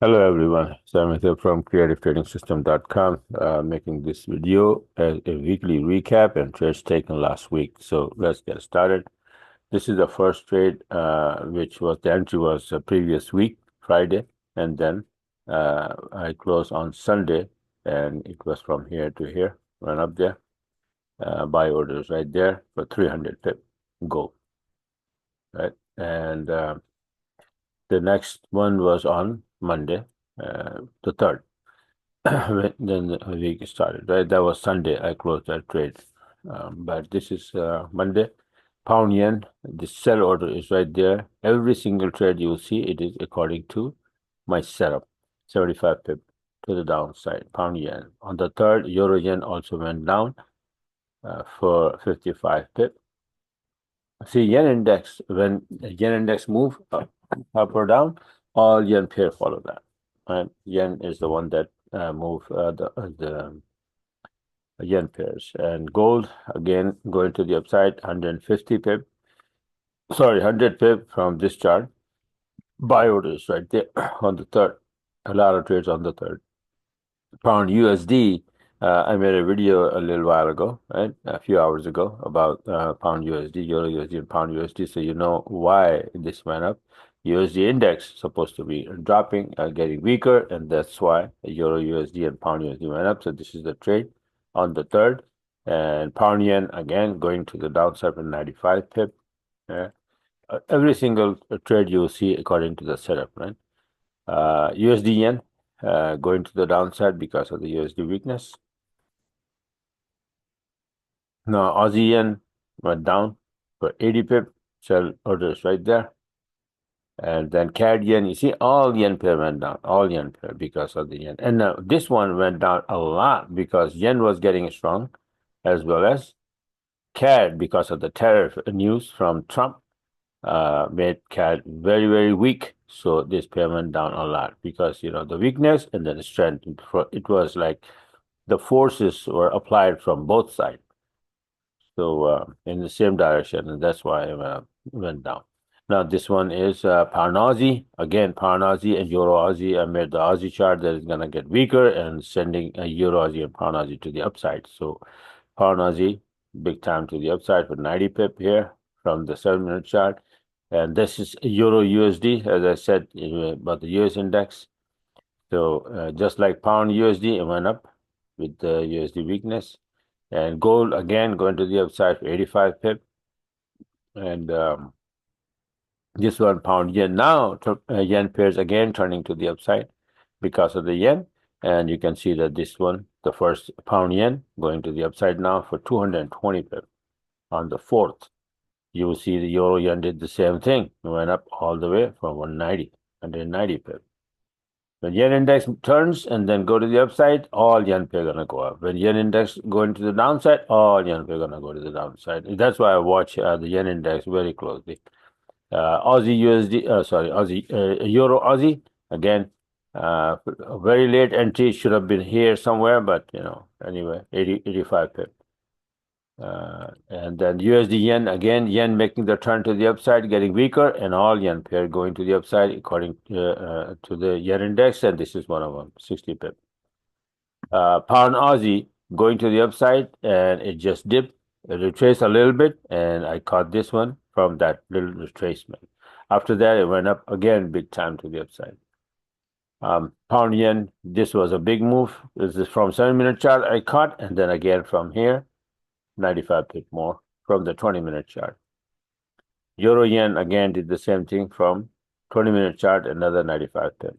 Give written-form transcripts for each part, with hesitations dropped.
Hello everyone, Sam here from creativetrading.system.com, making this video as a weekly recap and trades taken last week. So let's get started. This is the first trade, which was the entry was previous week, Friday, and then I closed on Sunday, and it was from here to here, went up there. Buy orders right there for 300 pip gold, right? And the next one was on Monday, the 3rd. Then the week started, right? That was Sunday. I closed that trade. But this is Monday. Pound yen, the sell order is right there. Every single trade you will see, it is according to my setup. 75 pip to the downside. Pound yen. On the 3rd, euro yen also went down for 55 pip. See, yen index, when yen index move up or down, all yen pair follow that. Right? Yen is the one that move the yen pairs. And gold, again, going to the upside, 150 pip. Sorry, 100 pip from this chart. Buy orders right there on the 3rd. A lot of trades on the 3rd. Pound USD, I made a video a little while ago, right? A few hours ago about pound USD, euro USD, and pound USD. So you know why this went up. USD index supposed to be dropping, getting weaker, and that's why euro USD and pound USD went up. So this is the trade on the 3rd. And pound yen again going to the downside for 95 pip. Yeah. Every single trade you will see according to the setup, right? USD yen going to the downside because of the USD weakness. Now Aussie yen went down for 80 pip, sell orders right there. And then CAD yen, you see all yen pair went down, all yen pair because of the yen. And this one went down a lot because yen was getting strong, as well as CAD because of the tariff news from Trump made CAD very, very weak. So this pair went down a lot because, you know, the weakness and then the strength. It was like the forces were applied from both sides. So in the same direction, and that's why it went down. Now this one is pound Aussie. Again, pound Aussie and euro Aussie. I made the Aussie chart that is going to get weaker and sending a euro Aussie and pound Aussie to the upside. So pound Aussie, big time to the upside for 90 pip here from the 7-minute chart. And this is euro USD, as I said, about the US index. So just like pound USD, it went up with the USD weakness. And gold again going to the upside for 85 pip. And this one pound yen now, yen pairs again turning to the upside because of the yen. And you can see that this one, the first pound yen, going to the upside now for 220 pip. On the 4th, you will see the euro yen did the same thing. It went up all the way from 190 pip. When yen index turns and then go to the upside, all yen pair gonna go up. When yen index going to the downside, all yen pair gonna go to the downside. That's why I watch the yen index very closely. Aussie USD, Euro Aussie again. Very late entry, should have been here somewhere, but you know, anyway, 85 pip. And then USD yen again, yen making the turn to the upside, getting weaker, and all yen pair going to the upside according to the yen index, and this is one of them, 60 pip. Pound Aussie going to the upside, and it just dipped, it retraced a little bit, and I caught this one from that little retracement. After that, it went up again, big time to the upside. Pound yen, this was a big move. This is from 7-minute chart I caught, and then again from here. 95 pip more from the 20-minute chart. Euro yen again did the same thing from 20-minute chart, another 95 pip.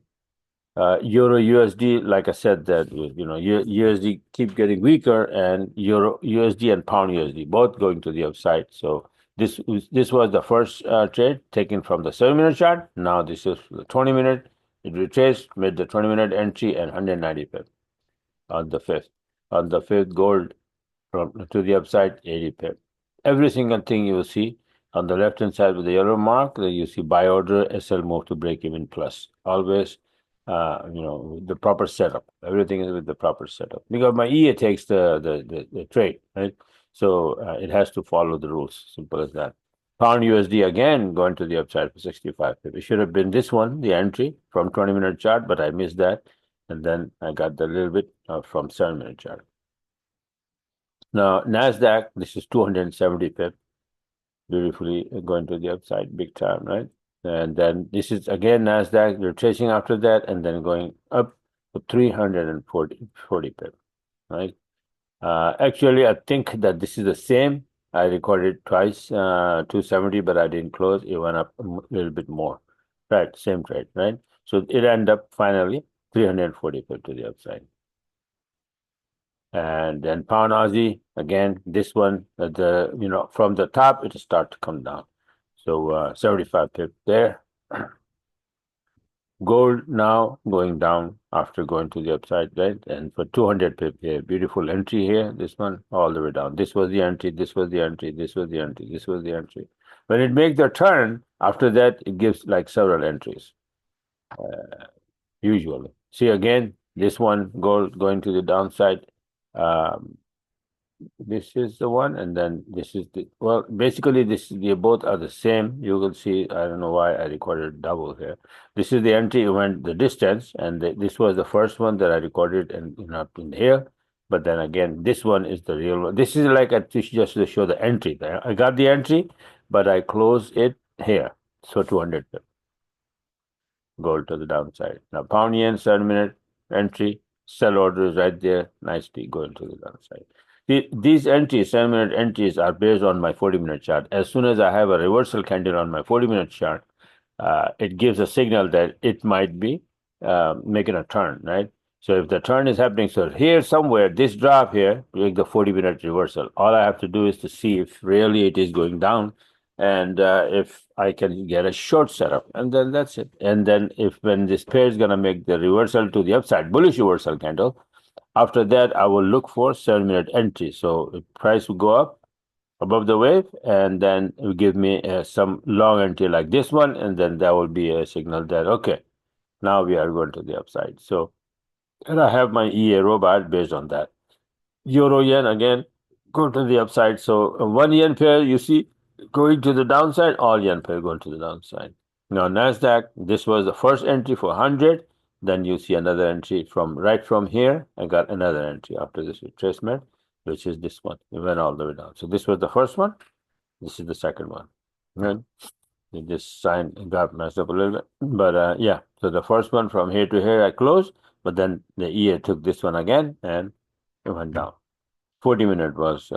Euro USD, like I said, that you know, USD keep getting weaker, and Euro USD and pound USD both going to the upside. So this was the first trade taken from the 7-minute chart. Now this is the 20-minute. It retraced, made the 20-minute entry, and 190 pip on the 5th. On the 5th, gold from to the upside, 80 pip. Every single thing you will see on the left hand side with the yellow mark, then you see buy order, SL move to break even plus. Always, you know, the proper setup. Everything is with the proper setup because my EA takes the trade, right? So it has to follow the rules. Simple as that. Pound USD again going to the upside for 65 pips. It should have been this one, the entry from 20-minute chart, but I missed that. And then I got the little bit from 7-minute chart. Now, Nasdaq, this is 270 pips, beautifully going to the upside, big time, right? And then this is again Nasdaq, they're chasing after that, and then going up to 340 pips, right? Actually, I think that this is the same. I recorded twice, 270, but I didn't close. It went up a little bit more. Right, same trade, right? So it ended up finally 340 pips to the upside. And then pound Aussie, again, this one, from the top, it start to come down. So 75 pips there. Gold now going down after going to the upside, right? And for 200 pip here, beautiful entry here, this one all the way down. This was the entry, this was the entry, this was the entry, this was the entry. When it makes the turn, after that, it gives like several entries, usually. See again, this one gold going to the downside. Um, this is the one, and then this is basically they both are the same. You will see, I don't know why I recorded double here. This is the entry, it went the distance, and this was the first one that I recorded and not in here. But then again, this one is the real one. This is like just to show the entry there. I got the entry, but I closed it here. So 200 gold to the downside. Now pound yen 7-minute entry, sell order is right there, nicely going to the downside. These entries, 7-minute entries, are based on my 40-minute chart. As soon as I have a reversal candle on my 40-minute chart, it gives a signal that it might be making a turn, right? So if the turn is happening, so here somewhere, this drop here, like the 40-minute reversal, all I have to do is to see if really it is going down, and if I can get a short setup, and then that's it. And then when this pair is going to make the reversal to the upside, bullish reversal candle, after that, I will look for 7-minute entry. So the price will go up above the wave, and then it will give me some long entry like this one, and then that will be a signal that, okay, now we are going to the upside. So, and I have my EA robot based on that. Euro yen again, go to the upside. So 1 yen pair, you see, going to the downside, all yen pair going to the downside. Now Nasdaq, this was the first entry for 100. Then you see another entry from here. I got another entry after this retracement, which is this one. It went all the way down. So this was the first one. This is the second one. Right? This sign got messed up a little bit, but yeah. So the first one from here to here I closed, but then the EA took this one again and it went down. 40-minute was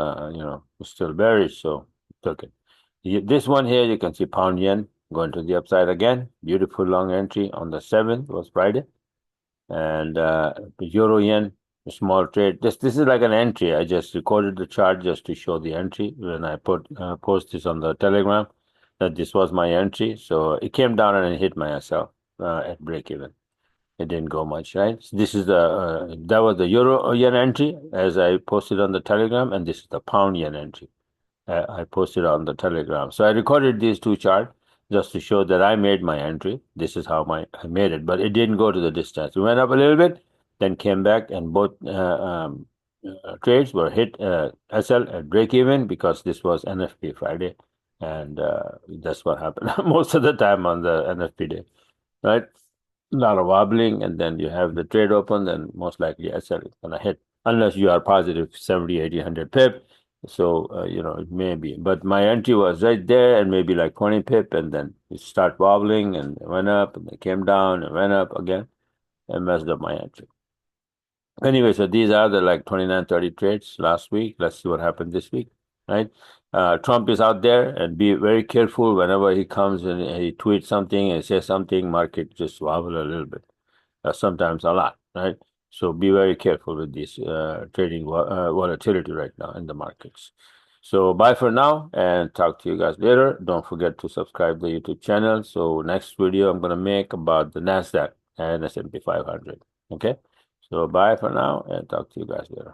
still bearish, so took it. This one here, you can see pound yen going to the upside again. Beautiful long entry on the 7th, was Friday. And euro yen, small trade. This is like an entry. I just recorded the chart just to show the entry when I post this on the Telegram, that this was my entry. So it came down and it hit my SL at break even. It didn't go much, right? So this is that was the euro yen entry as I posted on the Telegram, and this is the pound yen entry I posted on the Telegram. So I recorded these two charts just to show that I made my entry. This is how I made it, but it didn't go to the distance. It went up a little bit, then came back, and both trades were hit SL at break even because this was NFP Friday, and that's what happened most of the time on the NFP day, right? A lot of wobbling, and then you have the trade open, then most likely SL is going to hit unless you are positive 70, 80, 100 pip. So, it may be. But my entry was right there and maybe like 20 pip, and then it start wobbling and it went up and it came down and went up again and messed up my entry. Anyway, so these are the like 29, 30 trades last week. Let's see what happened this week, right? Trump is out there, and be very careful whenever he comes and he tweets something and says something, market just wobble a little bit, sometimes a lot, right? So be very careful with this trading volatility right now in the markets. So bye for now, and talk to you guys later. Don't forget to subscribe to the YouTube channel. So next video I'm going to make about the Nasdaq and S&P 500. Okay. So bye for now, and talk to you guys later.